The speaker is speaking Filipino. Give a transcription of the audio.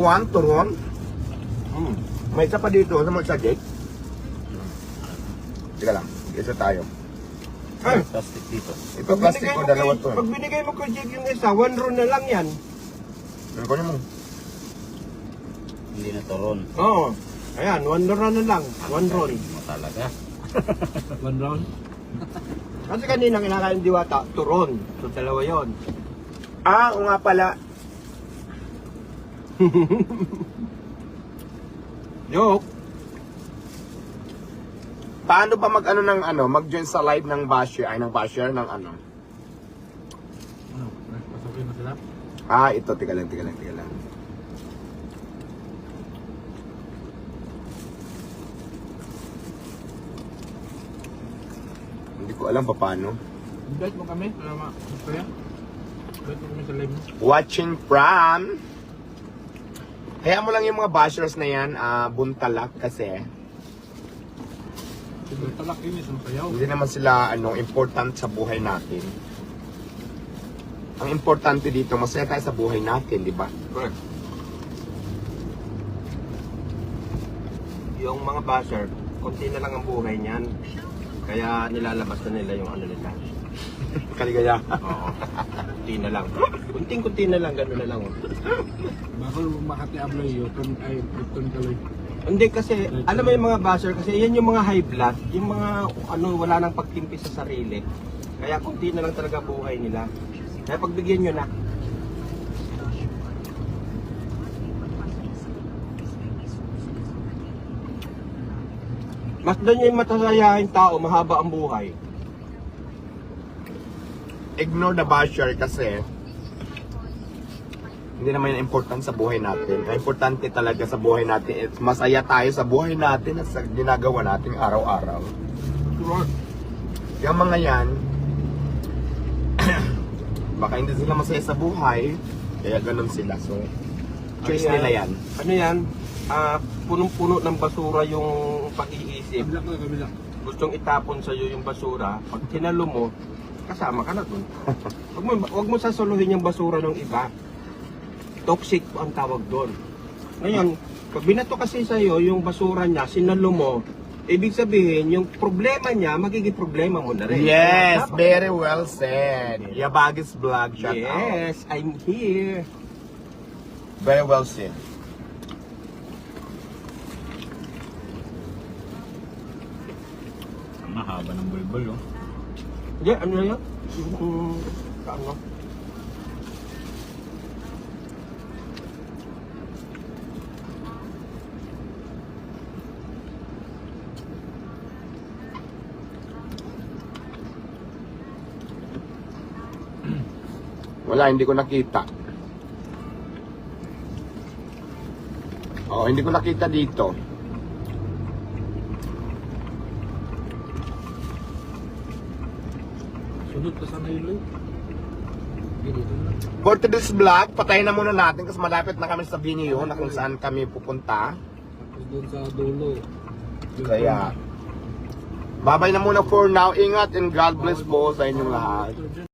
One, turon. May isa pa dito sa mga Jake. Teka lang, isa tayo. Ay, plastic dito. Ito plastic ko, dalawa to. Pag binigay mo kay Jake yung isa, 1 roll na lang yan. Ano ko mo? Hindi na toron. Oo. Ayan, 1 roll na lang. 1 roll. Mo talaga. 1 roll? Kasi kanina kinakain diwata, turon. So, dalawa yon. Ah, o nga pala. Joke. Paano ba mag-join sa live ng basher, ng ano? Pasok na sila? Ah, ito, teka lang. Hindi ko alam pa paano. Invite mo kami. Salamat. Kaya? Invite mo kami sa live mo. Watching from... Kaya mo lang yung mga bashers na yan, buntalak kasi Talak yun, isang sayaw. hindi naman sila important sa buhay natin. Ang importante dito, masaya tayo sa buhay natin, di ba? Correct. Yung mga basher, konti na lang ang buhay niyan. Kaya nilalabas na nila yung ano nila. Kaligaya. Oo. Kunti na lang. Kunting-kunti na lang, gano'n na lang. Bakal Makati Abloy, Yotun ay Yotun Kaloy. Hindi kasi, alam mo yung mga basher, kasi yan yung mga high blood, yung mga wala nang pagtimpi sa sarili. Kaya kunti na lang talaga buhay nila. Kaya pagbigyan nyo na. Mas doon yung matasayahin tao, mahaba ang buhay. Ignore the basher kasi hindi naman yung important sa buhay natin. Ang importante talaga sa buhay natin is masaya tayo sa buhay natin at sa ginagawa natin araw-araw. Yung mga yan, baka hindi sila masaya sa buhay, kaya ganun sila. So, choice Ano nila yan. Ano yan? Punong-puno ng basura yung pag-iisip. Kabila ko, kabila. Gustong itapon sa iyo yung basura. Pag tinalo mo, kasama ka na dun. Wag mo sasuluhin yung basura ng iba. Toxic po ang tawag doon. Ngayon, pag binato kasi sa iyo yung basura niya, sinalo mo, ibig sabihin, yung problema niya, magiging problema mo na rin. Yes, Dapat- very well said. Yabagis Vlog, shout out. Yes, I'm here. Very well said. Ang mahaba ng bulbul, oh. Hindi, ano na yun? Ano? Wala, hindi ko nakita. Hindi ko nakita dito. Sunod ka sana yun, Loy. Dito na. For today's vlog, patayin na muna natin kasi malapit na kami sa venue na kung saan kami pupunta. Tapos doon sa dulo. Kaya, babay na muna for now. Ingat and God bless po sa inyong lahat.